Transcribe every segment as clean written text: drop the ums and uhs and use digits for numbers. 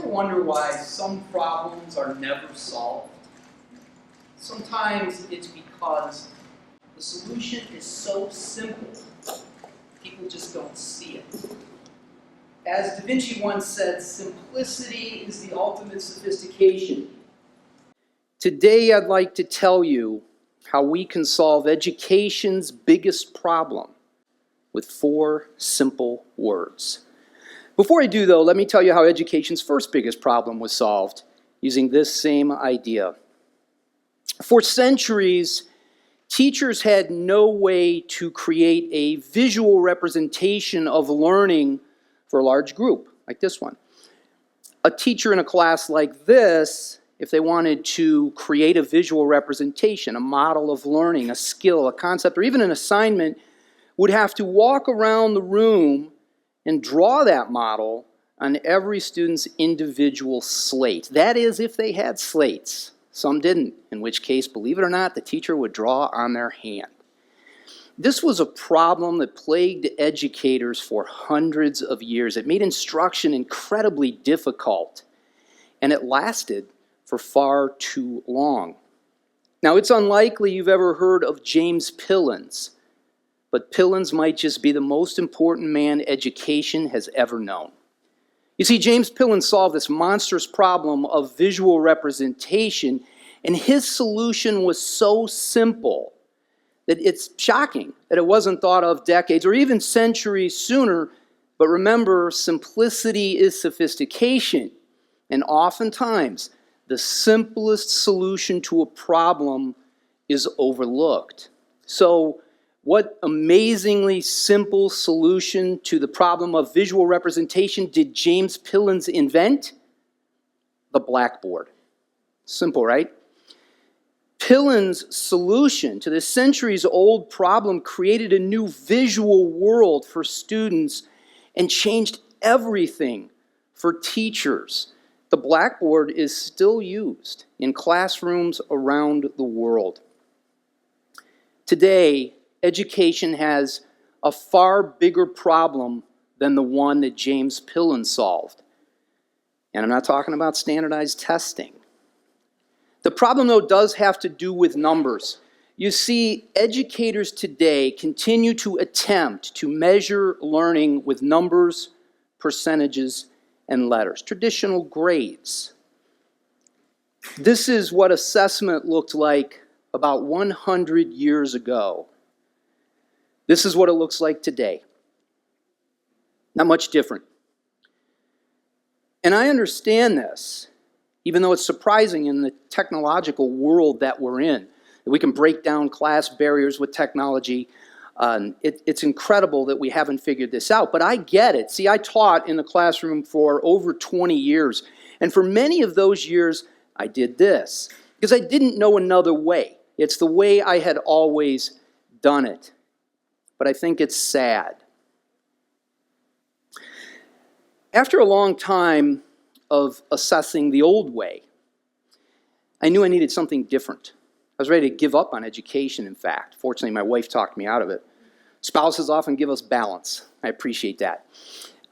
Ever wonder why some problems are never solved? Sometimes it's because the solution is so simple, people just don't see it. As Da Vinci once said, simplicity is the ultimate sophistication. Today I'd like to tell you how we can solve education's biggest problem with 4 simple words. Before I do, though, let me tell you how education's first biggest problem was solved using this same idea. For centuries, teachers had no way to create a visual representation of learning for a large group, like this one. A teacher in a class like this, if they wanted to create a visual representation, a model of learning, a skill, a concept, or even an assignment, would have to walk around the room and draw that model on every student's individual slate. That is, if they had slates. Some didn't, in which case, believe it or not, the teacher would draw on their hand. This was a problem that plagued educators for hundreds of years. It made instruction incredibly difficult, and it lasted for far too long. Now, it's unlikely you've ever heard of James Pillins, but Pillins might just be the most important man education has ever known. You see, James Pillins solved this monstrous problem of visual representation, and his solution was so simple that it's shocking that it wasn't thought of decades or even centuries sooner. But remember, simplicity is sophistication, and oftentimes the simplest solution to a problem is overlooked. So, what amazingly simple solution to the problem of visual representation did James Pillins invent? The blackboard. Simple, right? Pillins' solution to this centuries-old problem created a new visual world for students and changed everything for teachers. The blackboard is still used in classrooms around the world. Today, education has a far bigger problem than the one that James Pillins solved. And I'm not talking about standardized testing. The problem, though, does have to do with numbers. You see, educators today continue to attempt to measure learning with numbers, percentages, and letters, traditional grades. This is what assessment looked like about 100 years ago. This is what it looks like today. Not much different. And I understand this, even though it's surprising in the technological world that we're in, that we can break down class barriers with technology. It's incredible that we haven't figured this out, but I get it. See, I taught in the classroom for over 20 years, and for many of those years, I did this, because I didn't know another way. It's the way I had always done it. But I think it's sad. After a long time of assessing the old way, I knew I needed something different. I was ready to give up on education, in fact. Fortunately, my wife talked me out of it. Spouses often give us balance. I appreciate that.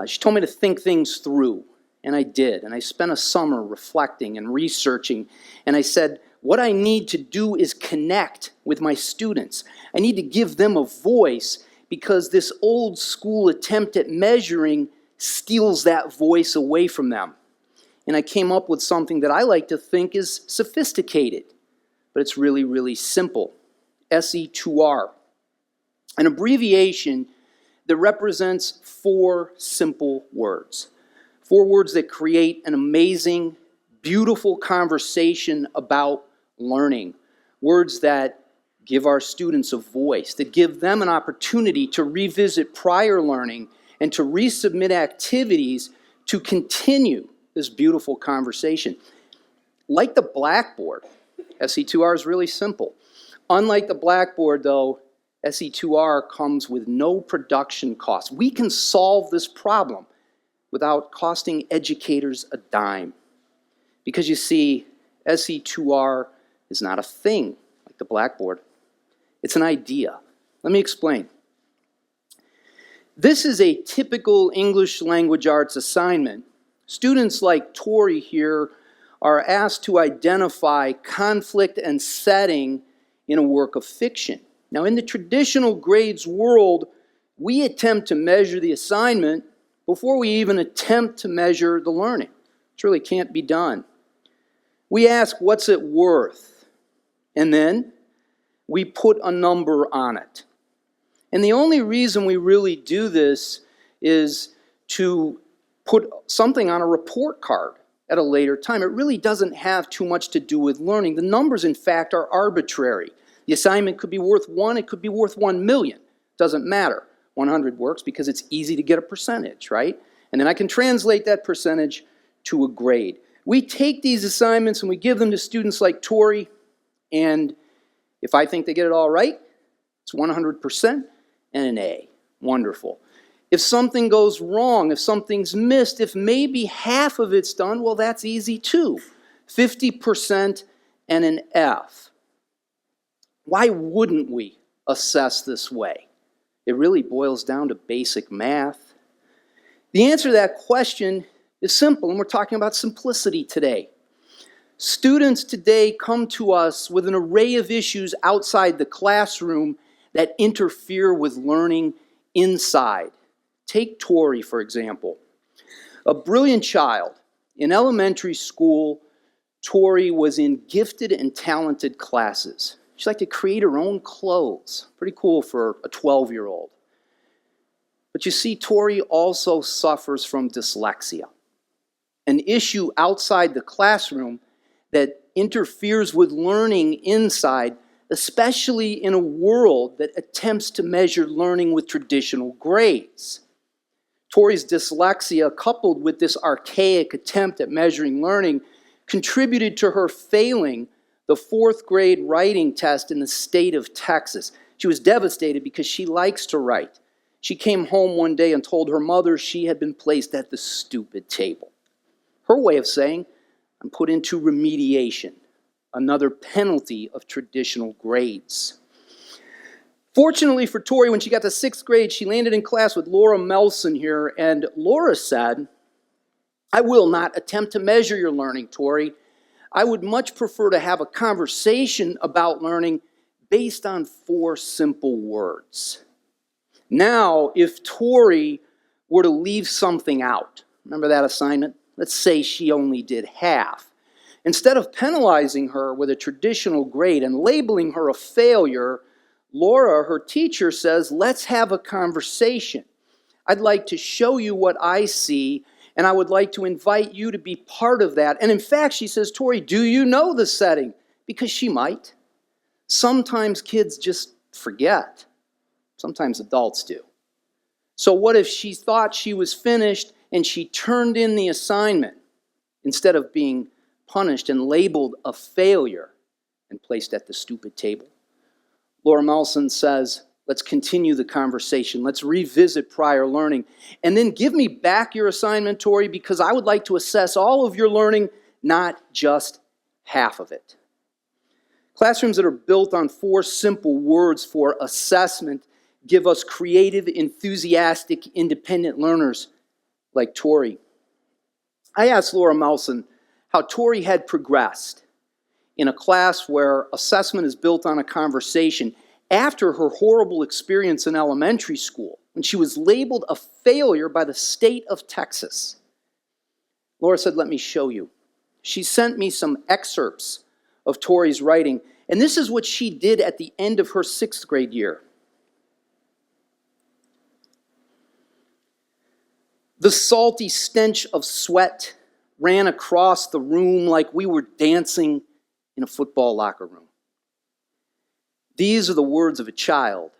She told me to think things through, and I did. And I spent a summer reflecting and researching, and I said, what I need to do is connect with my students. I need to give them a voice because this old school attempt at measuring steals that voice away from them. And I came up with something that I like to think is sophisticated, but it's really, really simple. SE2R, an abbreviation that represents 4 simple words. 4 words that create an amazing, beautiful conversation about learning. Words that give our students a voice, that give them an opportunity to revisit prior learning and to resubmit activities to continue this beautiful conversation. Like the blackboard, SE2R is really simple. Unlike the blackboard, though, SE2R comes with no production costs. We can solve this problem without costing educators a dime. Because you see, SE2R is not a thing like the blackboard. It's an idea. Let me explain. This is a typical English language arts assignment Students like Tori here are asked to identify conflict and setting in a work of fiction. Now, in the traditional grades world, we attempt to measure the assignment before we even attempt to measure the learning. It really can't be done. We ask, what's it worth? And then we put a number on it. And the only reason we really do this is to put something on a report card at a later time. It really doesn't have too much to do with learning. The numbers, in fact, are arbitrary. The assignment could be worth 1, it could be worth 1 million. Doesn't matter. 100 works because it's easy to get a percentage, right? And then I can translate that percentage to a grade. We take these assignments and we give them to students like Tori, and if I think they get it all right, it's 100% and an A. Wonderful. If something goes wrong, if something's missed, if maybe half of it's done, well, that's easy too. 50% and an F. Why wouldn't we assess this way? It really boils down to basic math. The answer to that question is simple, and we're talking about simplicity today. Students today come to us with an array of issues outside the classroom that interfere with learning inside. Take Tori, for example. A brilliant child. In elementary school, Tori was in gifted and talented classes. She liked to create her own clothes. Pretty cool for a 12-year-old. But you see, Tori also suffers from dyslexia, an issue outside the classroom that interferes with learning inside, especially in a world that attempts to measure learning with traditional grades. Tori's dyslexia, coupled with this archaic attempt at measuring learning, contributed to her failing the 4th grade writing test in the state of Texas. She was devastated because she likes to write. She came home one day and told her mother she had been placed at the stupid table. Her way of saying, I'm put into remediation, another penalty of traditional grades. Fortunately for Tori, when she got to 6th grade, she landed in class with Laura Melson here, and Laura said, I will not attempt to measure your learning, Tori. I would much prefer to have a conversation about learning based on 4 simple words. Now, if Tori were to leave something out, remember that assignment? Let's say she only did half. Instead of penalizing her with a traditional grade and labeling her a failure, Laura, her teacher, says, let's have a conversation. I'd like to show you what I see, and I would like to invite you to be part of that. And in fact, she says, Tori, do you know the setting? Because she might. Sometimes kids just forget. Sometimes adults do. So what if she thought she was finished and she turned in the assignment instead of being punished and labeled a failure and placed at the stupid table? Laura Melson says, let's continue the conversation. Let's revisit prior learning. And then give me back your assignment, Tori, because I would like to assess all of your learning, not just half of it. Classrooms that are built on 4 simple words for assessment give us creative, enthusiastic, independent learners like Tori. I asked Laura Melson how Tori had progressed in a class where assessment is built on a conversation after her horrible experience in elementary school when she was labeled a failure by the state of Texas. Laura said, let me show you. She sent me some excerpts of Tori's writing, and this is what she did at the end of her 6th grade year. The salty stench of sweat ran across the room like we were dancing in a football locker room. These are the words of a child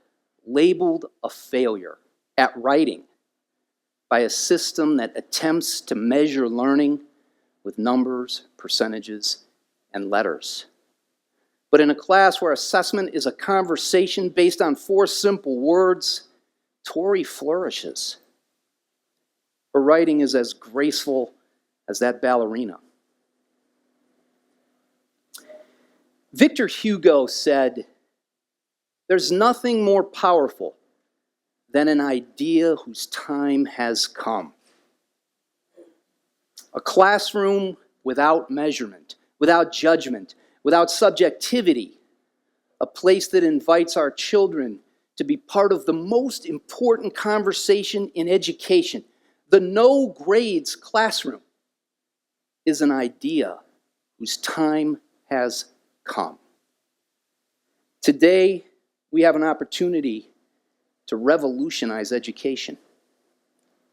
labeled a failure at writing by a system that attempts to measure learning with numbers, percentages, and letters. But in a class where assessment is a conversation based on 4 simple words, Tori flourishes. Her writing is as graceful as that ballerina. Victor Hugo said, there's nothing more powerful than an idea whose time has come. A classroom without measurement, without judgment, without subjectivity. A place that invites our children to be part of the most important conversation in education. The no grades classroom is an idea whose time has come. Today, we have an opportunity to revolutionize education.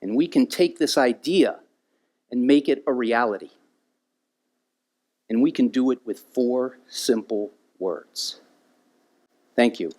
And we can take this idea and make it a reality. And we can do it with 4 simple words. Thank you.